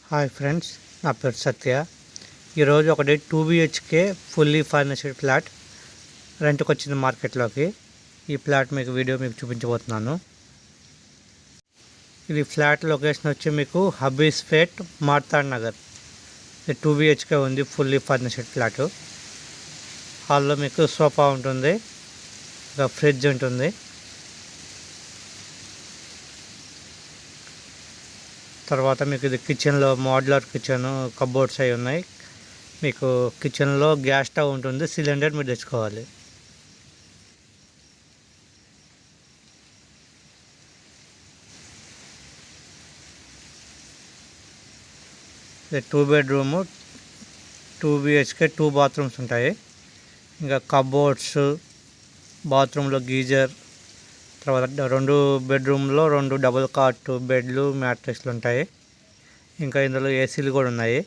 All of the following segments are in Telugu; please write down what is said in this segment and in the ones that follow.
హాయ్ ఫ్రెండ్స్, నా పేరు సత్య. ఈరోజు ఒకటి 2 BHK ఫుల్లీ ఫర్నిష్డ్ ఫ్లాట్ రెంట్కి వచ్చింది మార్కెట్లోకి. ఈ ఫ్లాట్ మీకు చూపించబోతున్నాను. ఇది ఫ్లాట్ లొకేషన్ వచ్చి మీకు హబీస్పేట్ మార్తాండ్ నగర్. ఇది 2 BHK ఉంది, ఫుల్లీ ఫర్నిష్డ్ ఫ్లాట్. హాల్లో మీకు సోఫా ఉంటుంది, ఇంకా ఫ్రిడ్జ్ ఉంటుంది. తర్వాత మీకు ఇది కిచెన్లో మోడ్యులర్ కిచెన్, కబోర్డ్స్ అవి ఉన్నాయి. మీకు కిచెన్లో గ్యాస్ స్టవ్ ఉంటుంది, సిలిండర్ మీరు తెచ్చుకోవాలి. ఇది 2 బెడ్రూము, 2 BHK, 2 బాత్రూమ్స్ ఉంటాయి. ఇంకా కబోర్డ్స్, బాత్రూంలో గీజర్, తర్వాత 2 బెడ్రూమ్లో 2 డబుల్ కాట్ బెడ్లు, మ్యాట్రెస్లు ఉంటాయి. ఇంకా ఇందులో ఏసీలు కూడా ఉన్నాయి.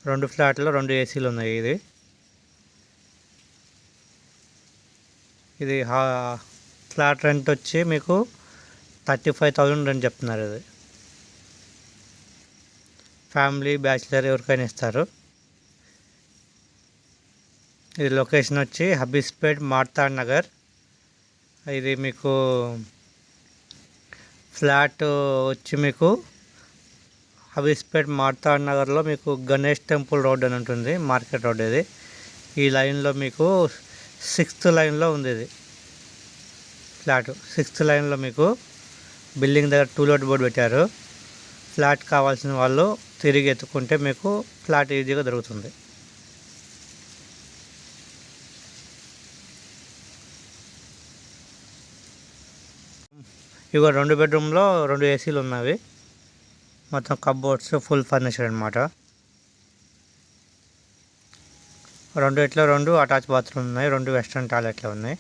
2 ఫ్లాట్లో 2 ఏసీలు ఉన్నాయి. ఇది ఫ్లాట్ రెంట్ వచ్చి మీకు 35,000 రెంట్ చెప్తున్నారు. ఇది ఫ్యామిలీ, బ్యాచిలర్ ఎవరికైనా ఇస్తారు. ఇది లొకేషన్ వచ్చి హబీస్పేట్ మార్తాండ్ నగర్. ఇది మీకు ఫ్లాట్ వచ్చి మీకు హబీస్పేట్ మార్తాండ్ నగర్లో మీకు గణేష్ టెంపుల్ రోడ్ అని ఉంటుంది, మార్కెట్ రోడ్. ఇది ఈ లైన్లో మీకు 6th లైన్లో ఉంది. ఇది ఫ్లాట్ 6th లైన్లో మీకు బిల్డింగ్ దగ్గర టూలెట్ బోర్డు పెట్టారు. ఫ్లాట్ కావాల్సిన వాళ్ళు తిరిగి ఎత్తుకుంటే మీకు ఫ్లాట్ ఈజీగా దొరుకుతుంది. ఇవి 2 బెడ్రూమ్లో 2 ఏసీలు ఉన్నవి. మొత్తం కబోర్డ్స్ ఫుల్ ఫర్నిచర్ అనమాట. 2 అటాచ్ బాత్రూమ్ ఉన్నాయి, 2 వెస్ట్రన్ టాయిలెట్లు ఉన్నాయి.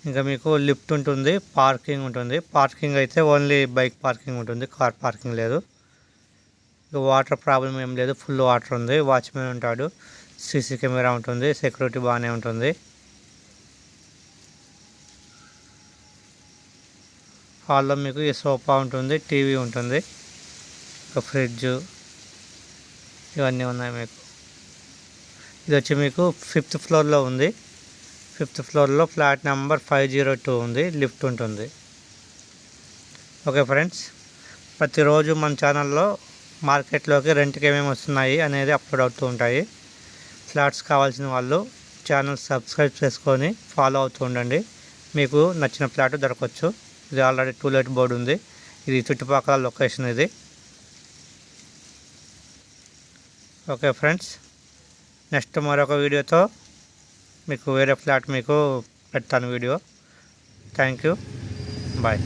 ఇంకా మీకు లిఫ్ట్ ఉంటుంది, పార్కింగ్ ఉంటుంది. పార్కింగ్ అయితే ఓన్లీ బైక్ పార్కింగ్ ఉంటుంది, కార్ పార్కింగ్ లేదు. ఇక వాటర్ ప్రాబ్లం ఏం లేదు, ఫుల్ వాటర్ ఉంది. వాచ్మెన్ ఉంటాడు, సీసీ కెమెరా ఉంటుంది, సెక్యూరిటీ బాగానే ఉంటుంది. హాల్లో మీకు ఈ సోఫా ఉంటుంది, టీవీ ఉంటుంది, ఒక ఫ్రిడ్జ్, ఇవన్నీ ఉన్నాయి మీకు. ఇది వచ్చి మీకు 5th ఫ్లోర్లో ఉంది. 5th ఫ్లోర్లో ఫ్లాట్ నెంబర్ 502 ఉంది, లిఫ్ట్ ఉంటుంది. ఓకే ఫ్రెండ్స్, ప్రతిరోజు మన ఛానల్లో మార్కెట్లోకి రెంట్కి ఏమేమి వస్తున్నాయి అనేది అప్లోడ్ అవుతూ ఉంటాయి. ఫ్లాట్స్ కావాల్సిన వాళ్ళు ఛానల్ సబ్స్క్రైబ్ చేసుకొని ఫాలో అవుతూ ఉండండి. మీకు నచ్చిన ఫ్లాట్ దొరకవచ్చు. ఇది ఆల్రెడీ టూలెట్ బోర్డు ఉంది. ఇది చుట్టుపక్కల లొకేషన్ ఇది. ఓకే ఫ్రెండ్స్, నెక్స్ట్ మరొక వీడియోతో మీకు వేరే ఫ్లాట్ మీకు పెడతాను వీడియో. Thank you, bye.